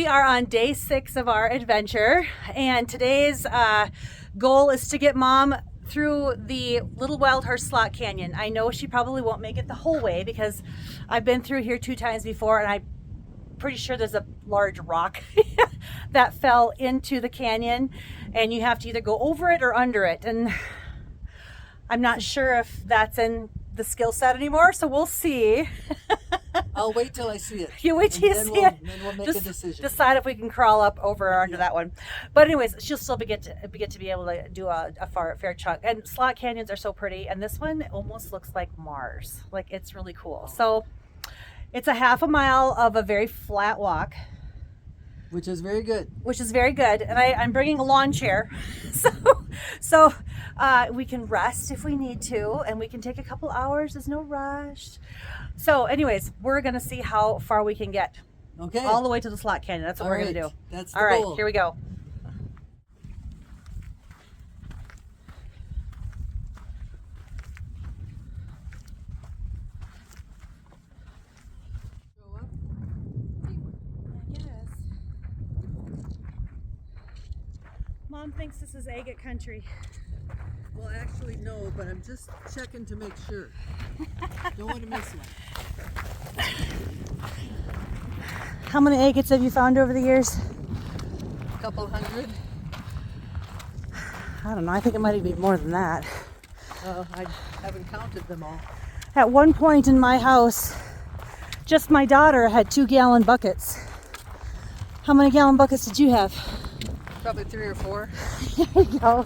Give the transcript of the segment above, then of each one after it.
We are on day 6 of our adventure, and today's goal is to get Mom through the Little Wild Horse Slot Canyon. I know she probably won't make it the whole way because I've been through here 2 times before, and I'm pretty sure there's a large rock that fell into the canyon, and you have to either go over it or under it. And I'm not sure if that's in the skill set anymore, so we'll see. I'll wait till I see it. You wait till you see it. Then we'll make a decision. Decide if we can crawl up over or under that one. But anyways, she'll still get to be able to do a fair chunk. And slot canyons are so pretty, and this one almost looks like Mars. Like, it's really cool. So it's a half a mile of a very flat walk, which is very good. And I'm bringing a lawn chair, so we can rest if we need to, and we can take a couple hours. There's no rush. So anyways, we're gonna see how far we can get. Okay. All the way to the slot canyon. That's what we're gonna do. That's the all right. goal. Here we go. Mom thinks this is agate country. Well, actually, no, but I'm just checking to make sure. Don't want to miss one. How many agates have you found over the years? A couple hundred. I don't know. I think it might even be more than that. I haven't counted them all. At one point in my house, just my daughter had 2-gallon buckets. How many gallon buckets did you have? Probably 3 or 4. There you go.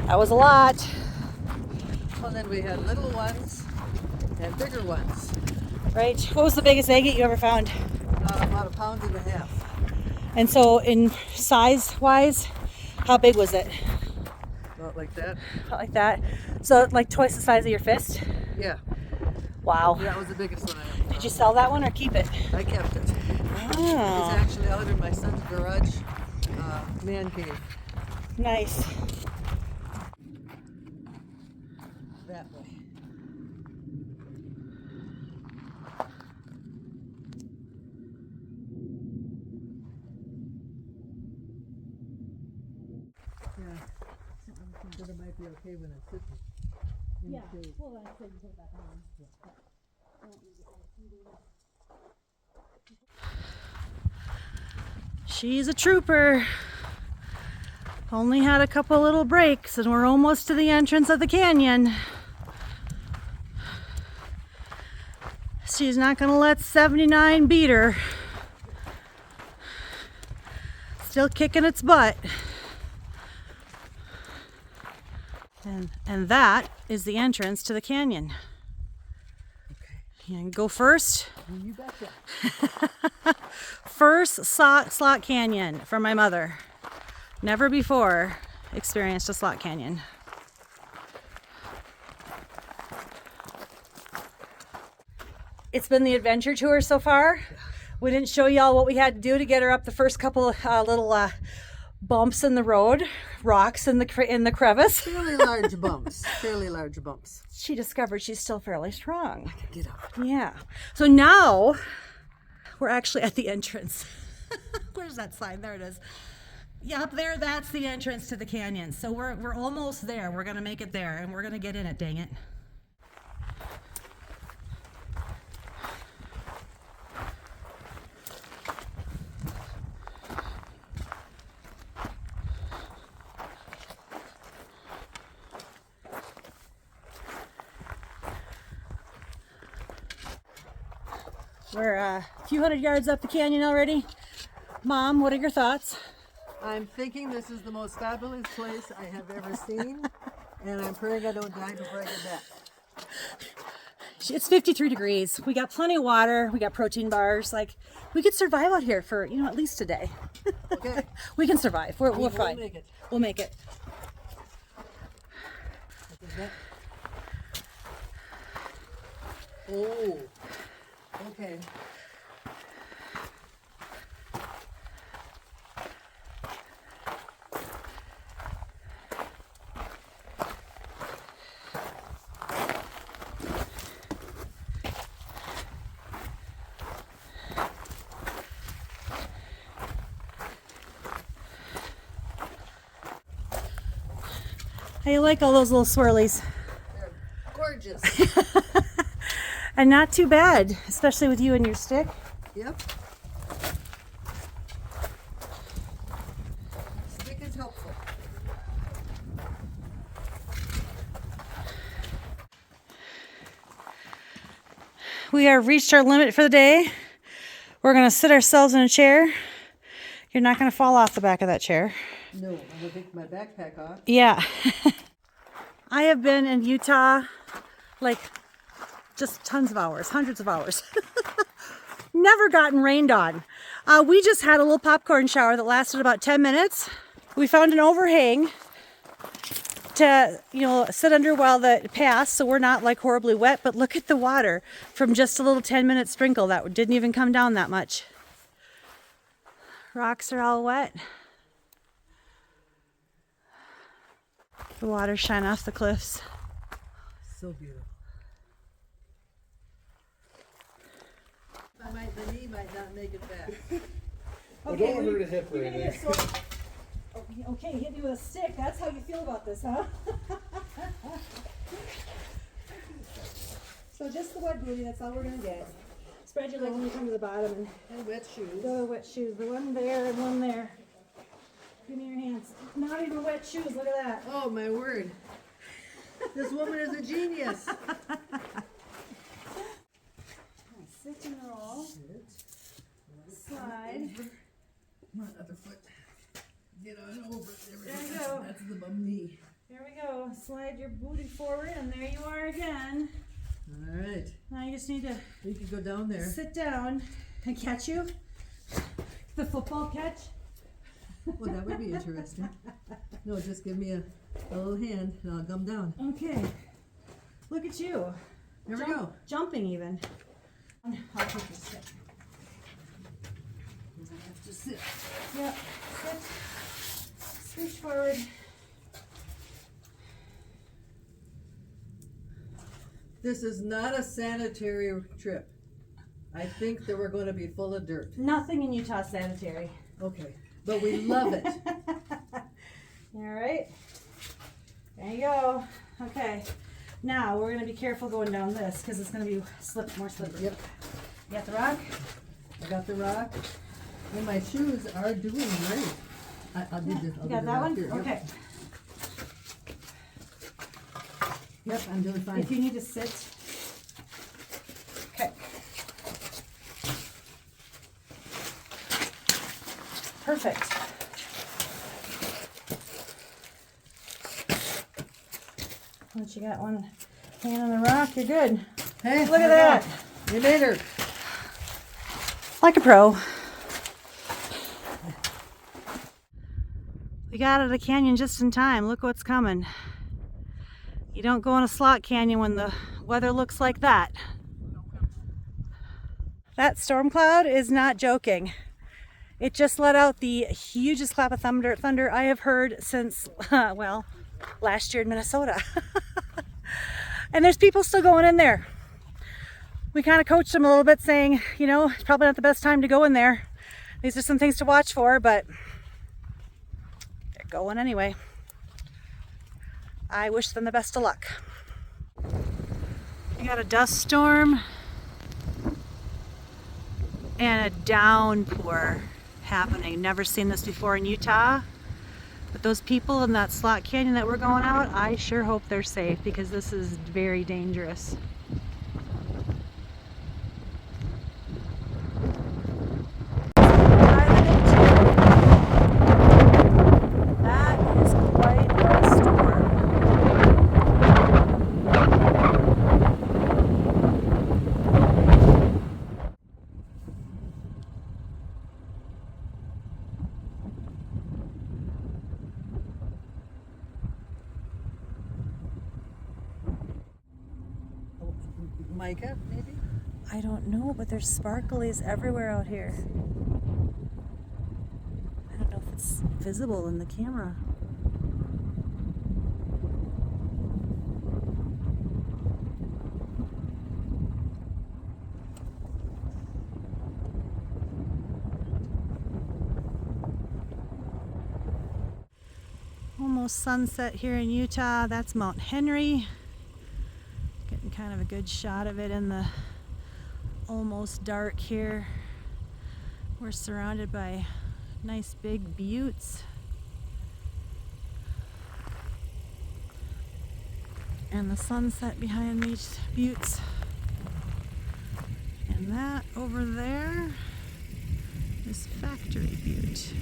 That was a lot. Well, then we had little ones and bigger ones. Right. What was the biggest agate you ever found? About 1.5 pounds. And so, in size-wise, how big was it? About like that. About like that. So, like twice the size of your fist? Yeah. Wow. Yeah, that was the biggest one I ever found. Did you sell that one or keep it? I kept it. Oh. It's actually out in my son's garage, man cave. Nice. That way. Yeah, I'm thinking it might be okay when it's sitting. Yeah, well, that's it. You put that on. Don't use it like She's a trooper. Only had a couple little breaks, and we're almost to the entrance of the canyon. She's not gonna let 79 beat her. Still kicking its butt. And that is the entrance to the canyon. Okay. You can go first. You betcha. First slot canyon for my mother. Never before experienced a slot canyon. It's been the adventure tour so far. We didn't show y'all what we had to do to get her up the first couple of little bumps in the road, rocks in the crevice. Fairly large bumps. She discovered she's still fairly strong. I can get up. Yeah. So now we're actually at the entrance. Where's that sign? There it is. Yeah, up there, that's the entrance to the canyon. So we're almost there. We're gonna make it there, and we're gonna get in it, dang it. We're a few hundred yards up the canyon already. Mom, what are your thoughts? I'm thinking this is the most fabulous place I have ever seen, and I'm praying I don't die before I get back. It's 53 degrees. We got plenty of water. We got protein bars. Like, we could survive out here for, at least a day. Okay. We can survive. We're fine. We'll make it. We'll make it. Oh, okay. How you like all those little swirlies? They're gorgeous. And not too bad, especially with you and your stick. Yep. Stick is helpful. We have reached our limit for the day. We're gonna sit ourselves in a chair. You're not gonna fall off the back of that chair. No, I'm gonna take my backpack off. Yeah. I have been in Utah like just tons of hours, hundreds of hours. Never gotten rained on. We just had a little popcorn shower that lasted about 10 minutes. We found an overhang to, sit under while the passed, so we're not like horribly wet, but look at the water from just a little 10-minute sprinkle that didn't even come down that much. Rocks are all wet. The water shine off the cliffs. So beautiful. The knee might not make it back. Okay, don't hurt a hip right there. Okay, hit me with a stick. That's how you feel about this, huh? So just the wet booty, that's all we're gonna get. Spread your legs when you come to the bottom And wet shoes. the wet shoes. The one there and one there. Give me your hands. Not even wet shoes, look at that. Oh my word. This woman is a genius. Sit and roll. Slide. Come on, other foot. Get on over. There we go. That's the bum knee. There we go. Slide your booty forward and there you are again. All right. Now you just need to You can go down there. sit down and catch you. The football catch. Well, that would be interesting. No, just give me a little hand and I'll come down. Okay. Look at you. There we go. Jumping even. I'll take your stick. I have to sit. Yep. Sit. Scooch forward. This is not a sanitary trip. I think that we're going to be full of dirt. Nothing in Utah sanitary. Okay, but we love it. All right. There you go. Okay. Now we're gonna be careful going down this because it's gonna be more slippery. Yep, You got the rock? I got the rock, and my shoes are doing great. I'll do this. I'll You do got the that rock one? here. Yep. Okay. Yep, I'm doing fine. If you need to sit. Okay. Perfect. Once you got one hand on the rock, you're good. Hey, Look at that. You made her. Like a pro. We got out of the canyon just in time. Look what's coming. You don't go in a slot canyon when the weather looks like that. That storm cloud is not joking. It just let out the hugest clap of thunder I have heard since, well, last year in Minnesota. And there's people still going in there. We kind of coached them a little bit saying, it's probably not the best time to go in there. These are some things to watch for, but they're going anyway. I wish them the best of luck. We got a dust storm and a downpour happening. Never seen this before in Utah. But those people in that slot canyon that we're going out, I sure hope they're safe because this is very dangerous. That is quite a storm. Micah, maybe? I don't know, but there's sparklies everywhere out here. I don't know if it's visible in the camera. Oh almost sunset here in Utah. That's Mount Henry. Getting kind of a good shot of it in the almost dark here. We're surrounded by nice big buttes. And the sunset behind these buttes. And that over there is Factory Butte.